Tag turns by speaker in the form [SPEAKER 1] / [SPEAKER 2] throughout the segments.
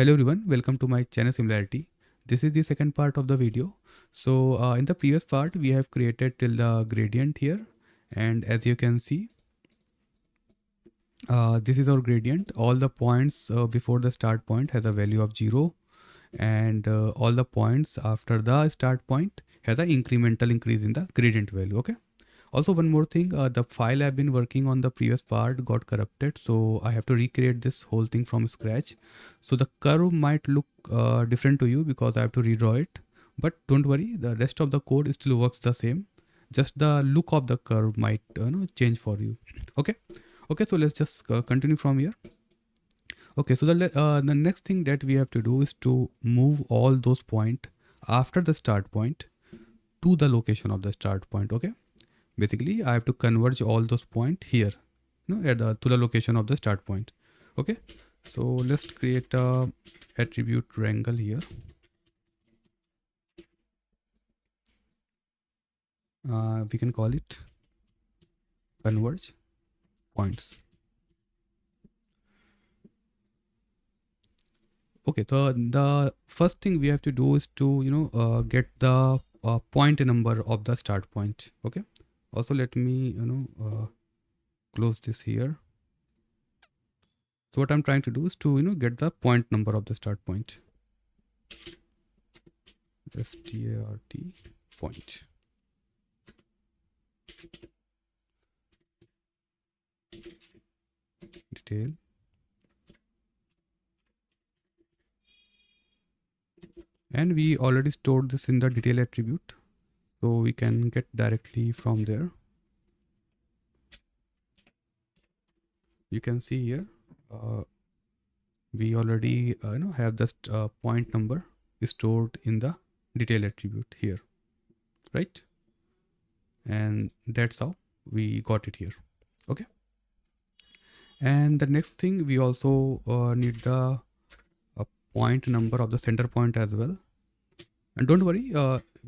[SPEAKER 1] Hello everyone, welcome to my channel Similarity. This is the second part of the video. So in the previous part we have created till the gradient here, and as you can see this is our gradient. All the points before the start point has a value of 0, and all the points after the start point has an incremental increase in the gradient value. Okay. Also, one more thing, the file I've been working on the previous part got corrupted, so I have to recreate this whole thing from scratch. So the curve might look different to you because I have to redraw it, but don't worry, the rest of the code still works the same. Just the look of the curve might change for you. Okay. Okay, so let's just continue from here. Okay, so the next thing that we have to do is to move all those points after the start point to the location of the start point. Okay. Basically I have to converge all those points here, to the location of the start point. Okay, so let's create a attribute triangle here. We can call it converge points. Okay, so the first thing we have to do is to get the point number of the start point. Okay, also let me close this here. So what I'm trying to do is to get the point number of the start point. Start point. Detail. And we already stored this in the detail attribute, so we can get directly from there. You can see here we already have this point number stored in the detail attribute here, right? And that's how we got it here. Okay, and the next thing, we also need the point number of the center point as well. And don't worry,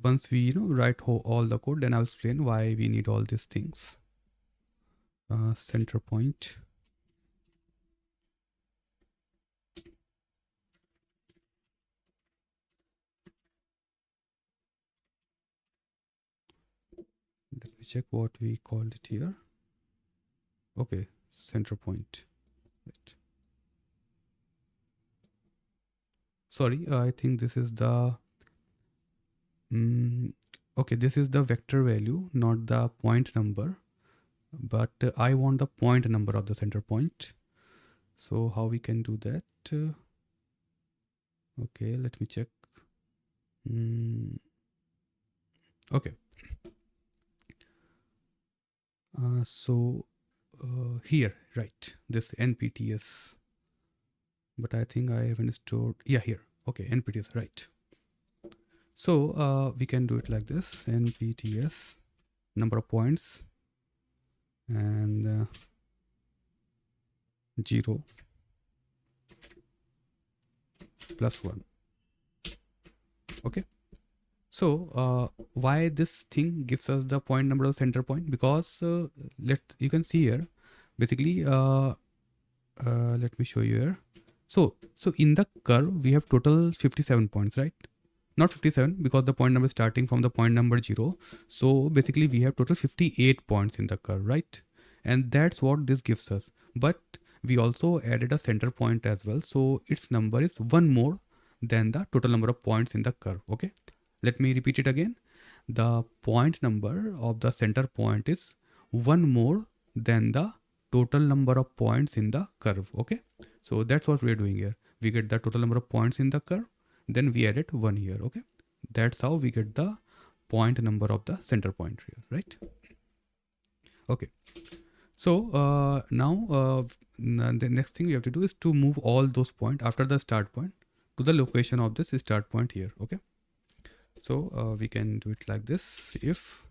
[SPEAKER 1] once we write all the code, then I'll explain why we need all these things. Center point. Let me check what we called it here. Okay, center point. Right. Sorry, I think this is the okay, this is the vector value, not the point number, but I want the point number of the center point. So how we can do that? Okay, let me check. Okay. So here, right, this NPTS, but I think I haven't stored. Yeah, here. Okay, NPTS, right. So we can do it like this: NPTS, number of points, and 0 plus 1. Okay. So why this thing gives us the point number of center point? Because you can see here, basically let me show you here. So in the curve we have total 57 points, right? Not 57, because the point number is starting from the point number 0. So basically we have total 58 points in the curve, right? And that's what this gives us. But we also added a center point as well, so its number is one more than the total number of points in the curve. Okay, let me repeat it again. The point number of the center point is one more than the total number of points in the curve. Okay, so that's what we're doing here. We get the total number of points in the curve, then we added 1 here. Okay, that's how we get the point number of the center point here, right? Okay, so now the next thing we have to do is to move all those points after the start point to the location of this start point here. Okay, so we can do it like this: if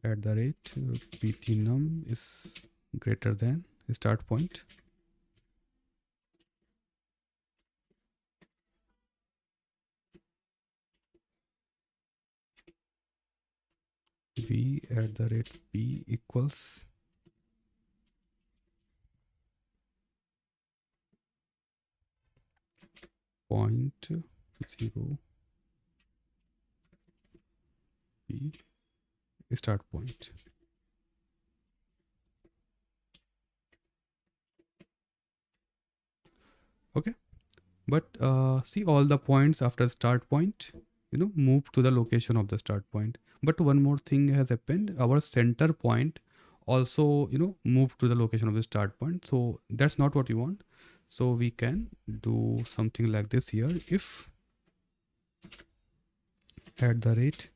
[SPEAKER 1] @ptnum is greater than start point, v@p equals 0.0 be start point. Okay, but see, all the points after start point, move to the location of the start point. But one more thing has happened, our center point also move to the location of the start point, so that's not what we want. So we can do something like this here. If at the rate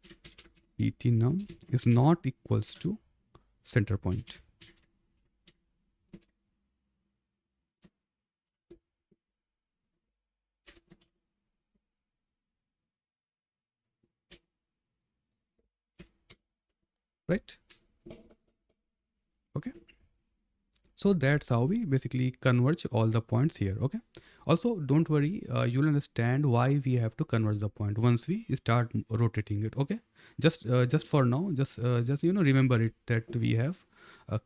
[SPEAKER 1] pt num is not equals to center point, right? Okay, so that's how we basically converge all the points here. Okay, also don't worry, you'll understand why we have to converge the point once we start rotating it. Okay, just for now, just remember it, that we have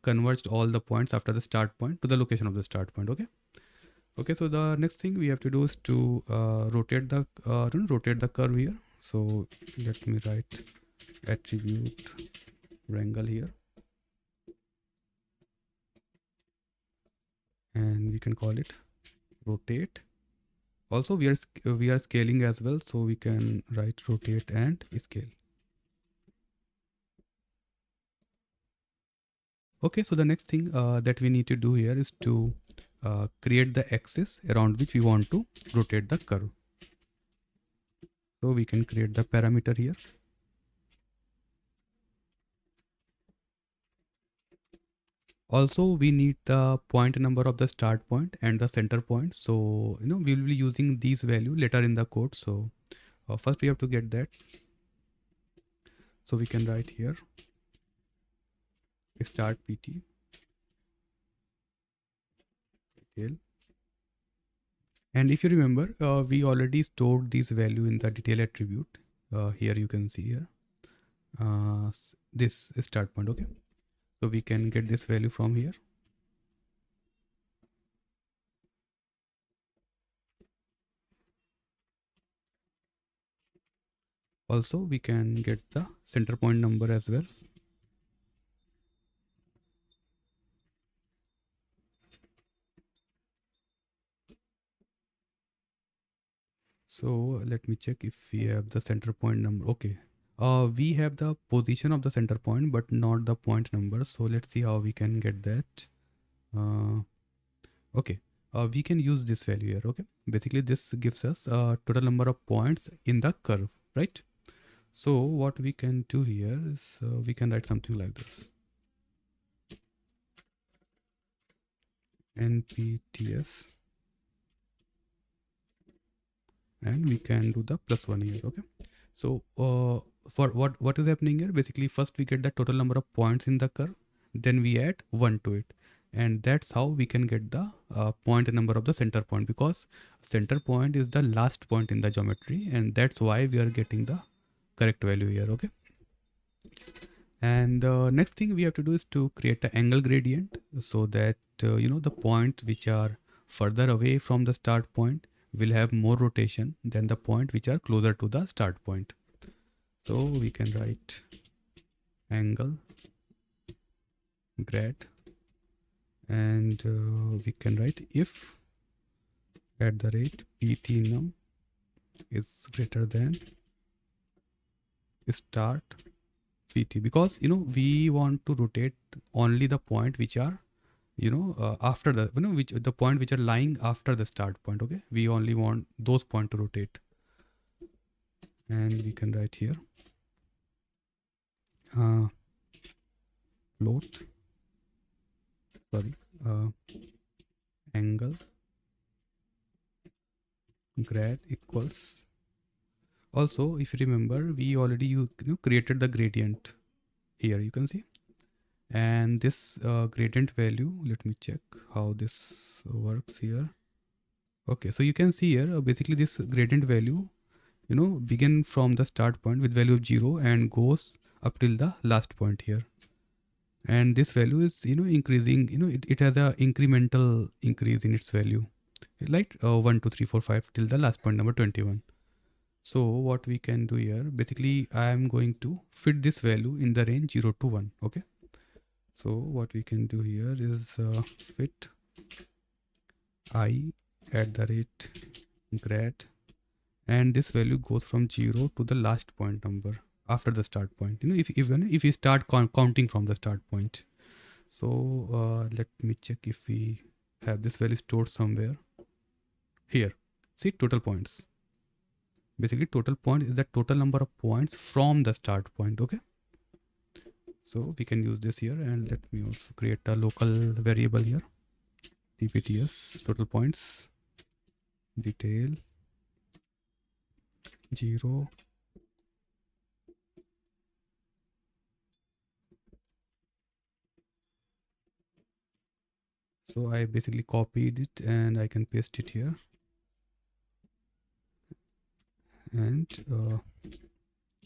[SPEAKER 1] converged all the points after the start point to the location of the start point. Okay, okay, so the next thing we have to do is to rotate the curve here. So let me write attribute wrangle here, and we can call it rotate. Also we are scaling as well, so we can write rotate and scale. Okay, so the next thing that we need to do here is to create the axis around which we want to rotate the curve. So we can create the parameter here. Also we need the point number of the start point and the center point, so we will be using these value later in the code. So first we have to get that, so we can write here start pt detail. And if you remember, we already stored this value in the detail attribute. Here you can see here this start point. Okay, so we can get this value from here. Also we can get the center point number as well. So let me check if we have the center point number. Okay, we have the position of the center point but not the point number, so let's see how we can get that. Okay, we can use this value here. Okay, basically this gives us total number of points in the curve, right? So what we can do here is we can write something like this: npts, and we can do the +1 here. Okay, so for what is happening here, basically first we get the total number of points in the curve, then we add 1 to it, and that's how we can get the point number of the center point, because center point is the last point in the geometry, and that's why we are getting the correct value here. Okay, and the next thing we have to do is to create an angle gradient, so that the points which are further away from the start point will have more rotation than the point which are closer to the start point. So we can write angle grad, and we can write if at the rate pt num is greater than start pt, because we want to rotate only the point which are after the which the point which are lying after the start point. Okay, we only want those point to rotate, and we can write here float, sorry, angle grad equals. Also if you remember, we already created the gradient here, you can see, and this gradient value, let me check how this works here. Okay, so you can see here basically this gradient value begin from the start point with value of 0 and goes up till the last point here, and this value is increasing, it has a incremental increase in its value Like 1 2 3 4 5 till the last point number 21. So what we can do here, basically I am going to fit this value in the range 0 to 1. Okay, so what we can do here is fit I at the rate grad, and this value goes from 0 to the last point number after the start point, you know, if even if we start counting from the start point. So let me check if we have this value stored somewhere here. See, total points, basically total point is the total number of points from the start point. Okay, so we can use this here, and let me also create a local variable here, tpts total points detail 0. So I basically copied it and I can paste it here, and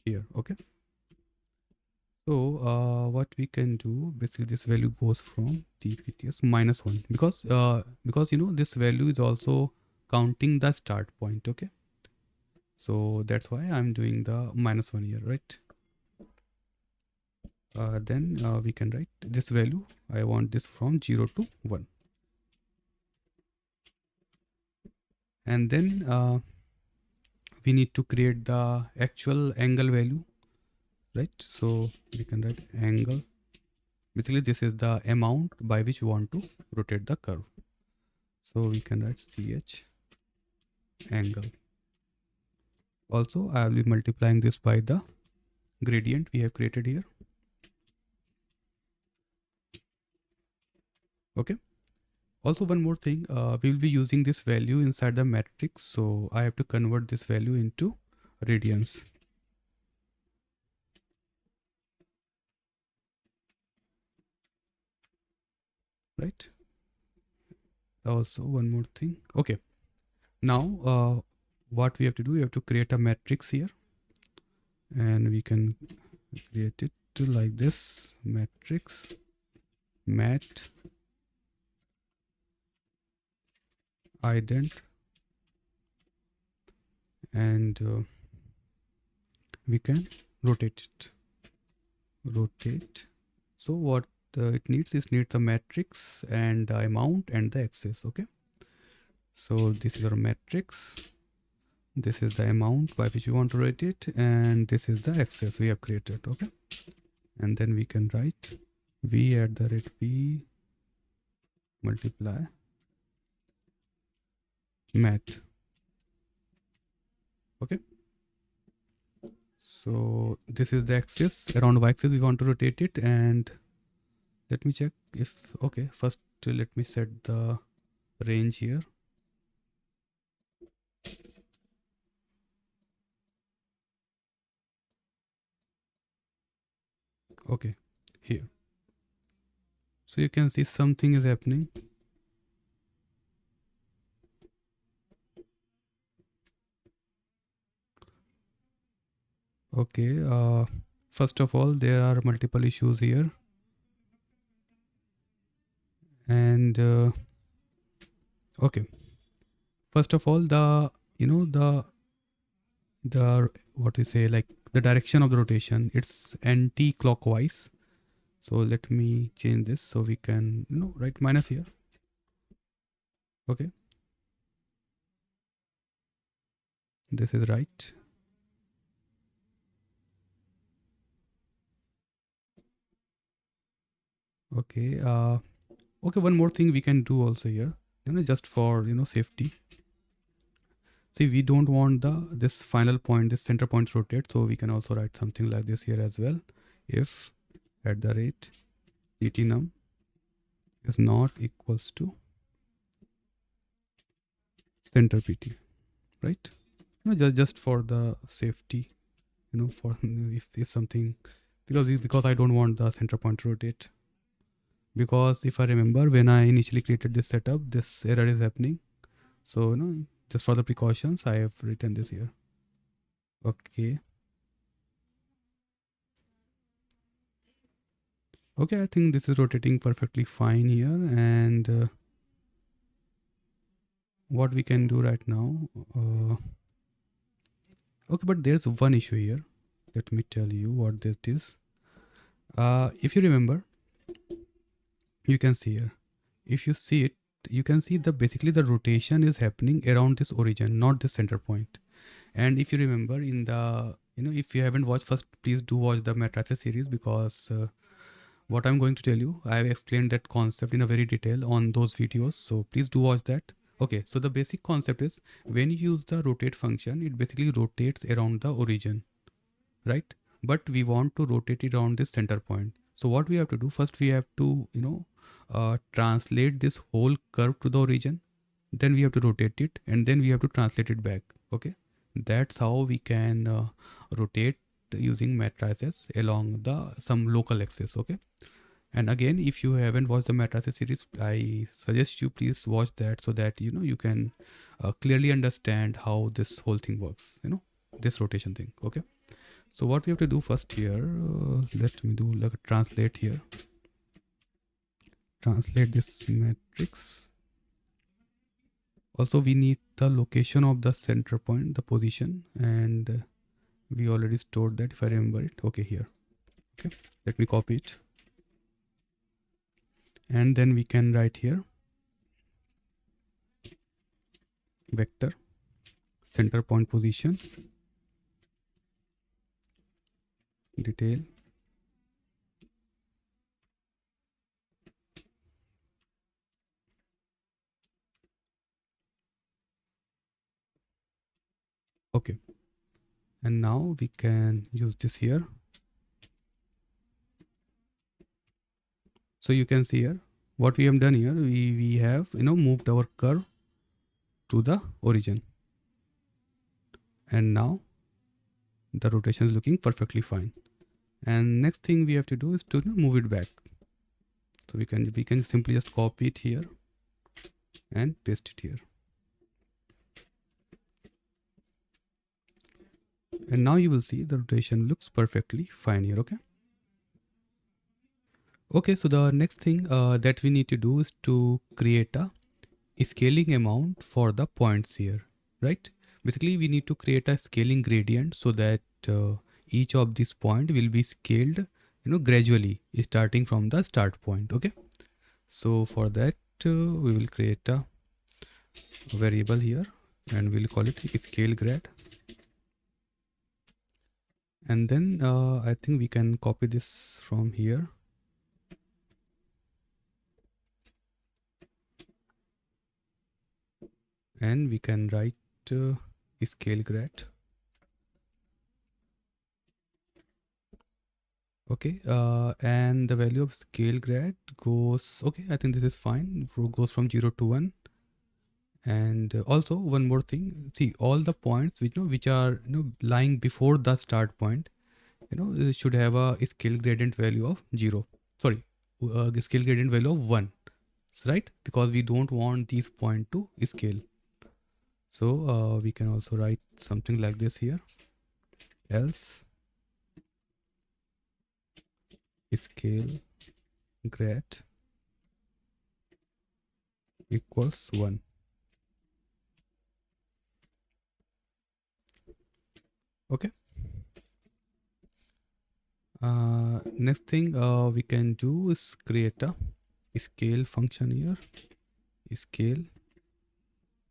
[SPEAKER 1] here. Okay, so what we can do, basically this value goes from tpts -1, because you know this value is also counting the start point. Okay, so that's why I'm doing the -1 here, right? Then we can write this value, I want this from 0 to 1, and then we need to create the actual angle value, right? So we can write angle, basically this is the amount by which we want to rotate the curve. So we can write ch angle. Also I will be multiplying this by the gradient we have created here. Okay, also one more thing, we will be using this value inside the matrix, so I have to convert this value into radians, right? Also one more thing. Okay, now what we have to do, we have to create a matrix here, and we can create it to like this, matrix mat ident, and we can rotate it, rotate. So what it needs is needs a matrix and the amount and the axis. Okay, so this is our matrix, this is the amount by which we want to rotate it, and this is the axis we have created. Okay, and then we can write v at the rate p multiply mat. Okay, so this is the axis, around y-axis we want to rotate it, and let me check if, okay, first let me set the range here. Okay, here, so you can see something is happening. Okay, first of all there are multiple issues here, and okay, first of all, the, you know, the what we say, like the direction of the rotation, it's anti-clockwise. So let me change this so we can, you know, write minus here. Okay, this is right. Okay, okay, one more thing we can do also here, you know, just for, you know, safety. See, we don't want the this final point, this center point to rotate, so we can also write something like this here as well. If at the rate pt num is not equals to center pt, right? You know, just for the safety, you know, for if something, because I don't want the center point to rotate, because if I remember when I initially created this setup, this error is happening. So, you know, just for the precautions, I have written this here. Okay, okay, I think this is rotating perfectly fine here, and what we can do right now, okay, but there's one issue here. Let me tell you what that is. If you remember, you can see here, if you see it, you can see the basically the rotation is happening around this origin, not the center point. And if you remember in the, if you haven't watched, first please do watch the matrices series, because what I'm going to tell you, I have explained that concept in a very detail on those videos, so please do watch that. Okay, so the basic concept is, when you use the rotate function, it basically rotates around the origin, right? But we want to rotate it around this center point. So what we have to do, first we have to, translate this whole curve to the origin, then we have to rotate it, and then we have to translate it back. Okay, that's how we can rotate using matrices along the some local axis. Okay, and again, if you haven't watched the matrices series, I suggest you please watch that, so that you can clearly understand how this whole thing works, this rotation thing. Okay, so what we have to do first here, let me do like a translate here, translate this matrix. Also we need the location of the center point, the position, and we already stored that, if I remember it. Okay, here. Okay, let me copy it, and then we can write here vector center point position detail. Okay, and now we can use this here. So you can see here what we have done here, we have moved our curve to the origin, and now the rotation is looking perfectly fine. And next thing we have to do is to move it back. So we can simply just copy it here and paste it here. And now you will see the rotation looks perfectly fine here. Okay. Okay, so the next thing that we need to do is to create a scaling amount for the points here, right? Basically, we need to create a scaling gradient, so that each of these point will be scaled, gradually starting from the start point. Okay. So for that, we will create a variable here, and we'll call it scale grad. And then I think we can copy this from here. And we can write scale grad. Okay, and the value of scale grad goes, okay, I think this is fine, goes from 0 to 1. And also one more thing, see all the points which are lying before the start point, should have a scale gradient value of 0, sorry, scale gradient value of 1, right? Because we don't want these points to scale. So we can also write something like this here, else scale grad equals 1. Okay. Next thing we can do is create a scale function here, scale,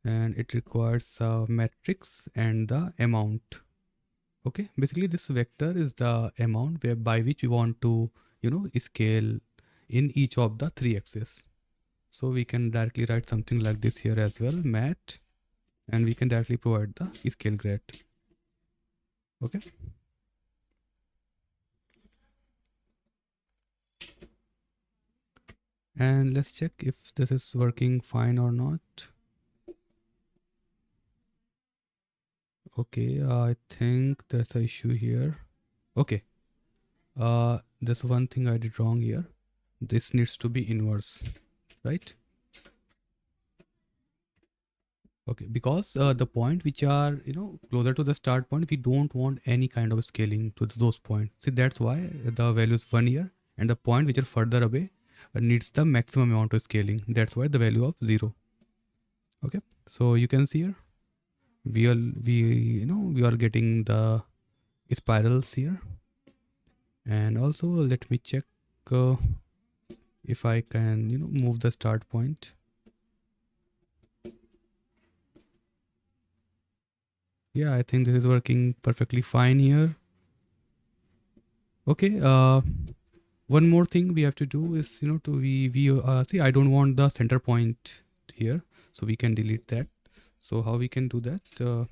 [SPEAKER 1] and it requires a matrix and the amount. Okay, basically this vector is the amount by which we want to scale in each of the 3 axes. So we can directly write something like this here as well, mat, and we can directly provide the scale grad. Okay. And let's check if this is working fine or not. Okay, I think there's an issue here. Okay, there's one thing I did wrong here. This needs to be inverse, right? Okay, because the point which are closer to the start point, we don't want any kind of scaling to those points. See, that's why the value is 1 here, and the point which are further away needs the maximum amount of scaling. That's why the value of 0. Okay, so you can see here we are getting the spirals here. And also let me check uh, if I can move the start point. Yeah, I think this is working perfectly fine here. Okay, one more thing we have to do is to we see I don't want the center point here, so we can delete that. So how we can do that?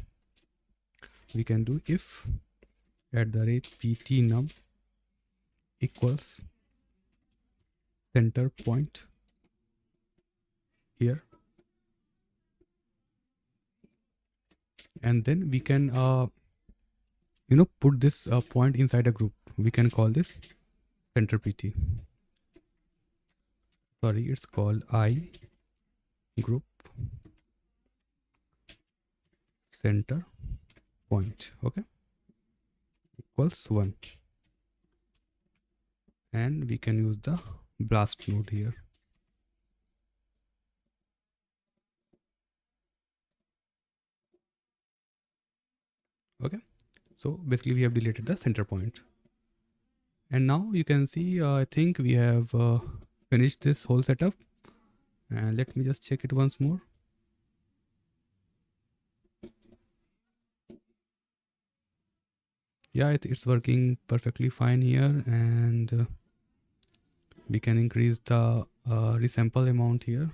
[SPEAKER 1] We can do if @ptnum equals center point here, and then we can put this point inside a group. We can call this center pt. Sorry, it's called I group center point. Okay, equals 1, and we can use the blast node here. Okay, so basically we have deleted the center point, and now you can see I think we have finished this whole setup. And let me just check it once more. Yeah, it's working perfectly fine here, and we can increase the resample amount here.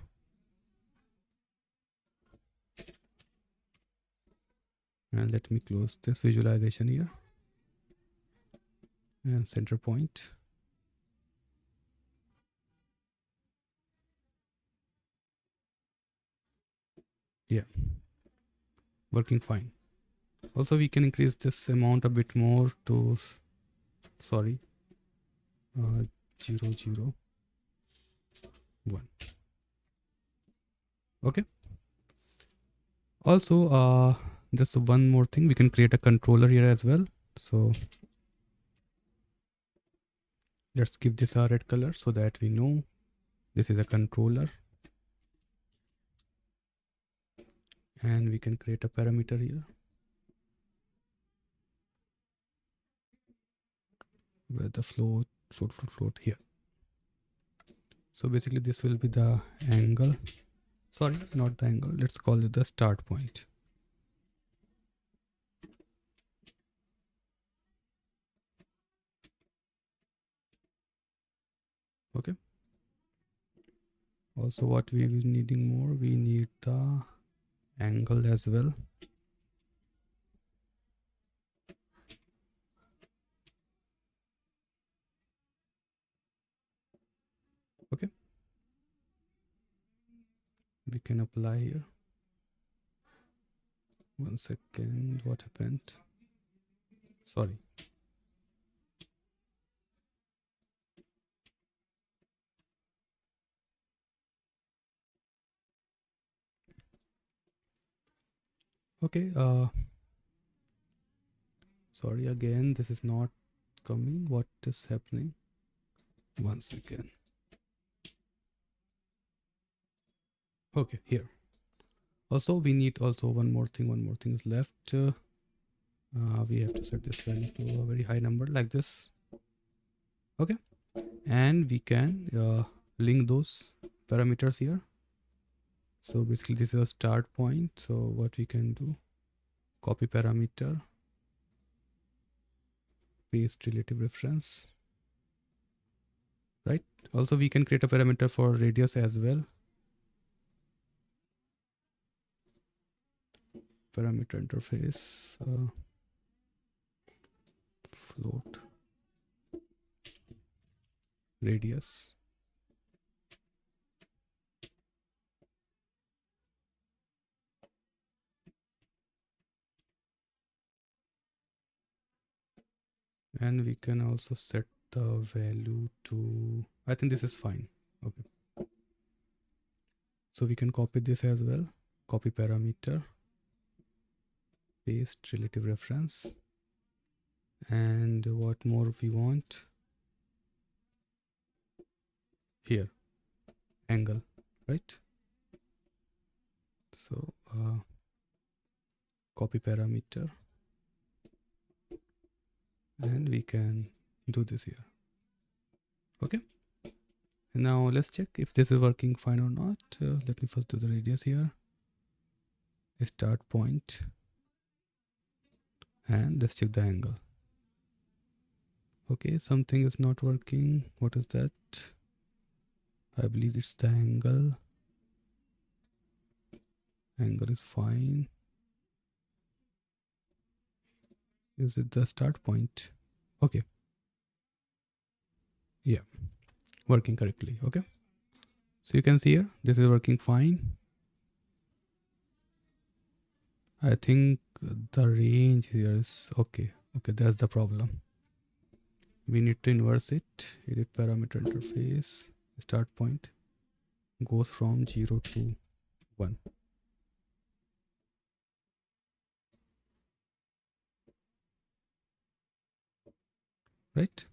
[SPEAKER 1] And let me close this visualization here, and center point. Yeah, working fine. Also we can increase this amount a bit more to, sorry, 0 0 1. Okay, also just one more thing, we can create a controller here as well. So let's give this a red color so that we know this is a controller, and we can create a parameter here where the float here. So basically this will be the angle, sorry, not the angle, let's call it the start point. Okay, also what we will needing more, we need the angle as well. Okay, we can apply here. One second, what happened? Sorry. Okay, sorry again, this is not coming. What is happening? One second. Okay, here. Also, we need also one more thing is left. We have to set this value to a very high number like this. Okay, and we can link those parameters here. So basically this is a start point. So what we can do, copy parameter, paste relative reference, right? Also we can create a parameter for radius as well. Parameter interface, float radius. And we can also set the value to, I think this is fine. Okay, so we can copy this as well, copy parameter, paste relative reference, and what more we want here, angle, right? So copy parameter, and we can do this here. Okay, now let's check if this is working fine or not. Let me first do the radius here, start point, and let's check the angle. Okay, something is not working. What is that? I believe it's the angle. Angle is fine. Is it the start point? Okay, yeah, working correctly. Okay, so you can see here this is working fine. I think the range here is okay. Okay, that's the problem. We need to inverse it. Edit parameter interface, start point goes from 0 to 1. Right?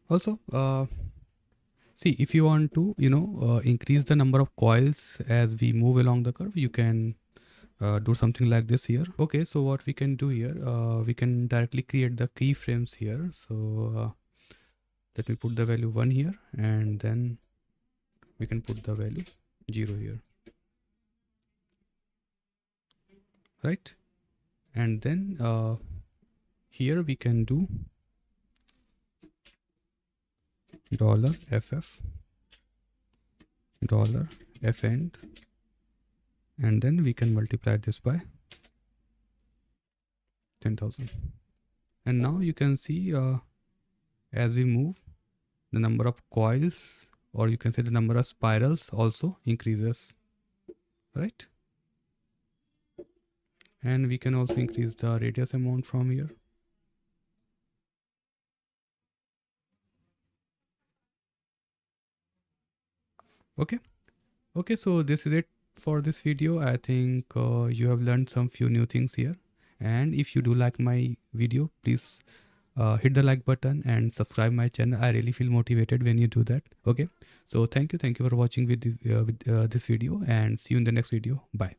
[SPEAKER 1] Also, see, if you want to, increase the number of coils as we move along the curve, you can do something like this here. Okay, so what we can do here, we can directly create the keyframes here. So let me put the value 1 here, and then we can put the value 0 here. Right? And then here we can do $ff $fend, and then we can multiply this by 10,000. And now you can see as we move, the number of coils, or you can say the number of spirals, also increases, right? And we can also increase the radius amount from here. Okay, so this is it for this video. I think you have learned some few new things here, and if you do like my video, please hit the like button and subscribe my channel. I really feel motivated when you do that. Okay, so thank you for watching with this video, and see you in the next video. Bye.